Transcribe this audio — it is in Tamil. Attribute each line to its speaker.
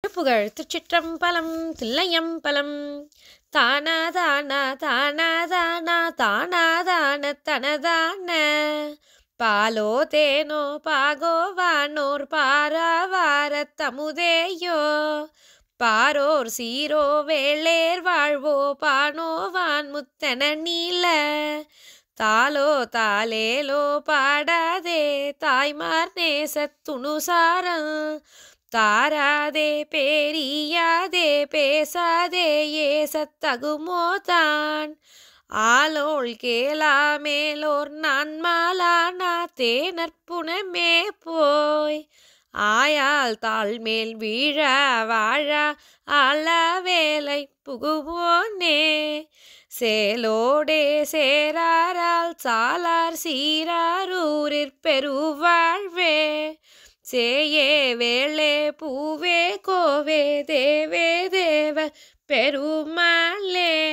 Speaker 1: புகழ் திருச்சிற்றம்பலம் தில்லையம்பலம். தானா தானா தானா தானா தானா தான தனதான பாலோ தேனோ பாகோ வானோர் பாராவார தமுதேயோ பாரோர் சீரோ வேளேர் வாழ்வோ பானோவான் முத்தன நீல தாலோ தாலேலோ பாடாதே தாய்மார் நேசத்துணுசாரம் தாராதே பேரியாதே பேசாதே ஏசத்தகுமோதான் ஆலோள் கேளாமேலோர் நான் மாலானா தேனற்புணமே போய் ஆயால் தாழ்மேல் வீழா வாழா ஆளாவேலை புகுவோனே சேலோடே சேராரால் சாலார் சீராரூரிற் பெருவாழ்வே சேயே வேளே பூவே கோவே தேவே தேவ பெருமாளே.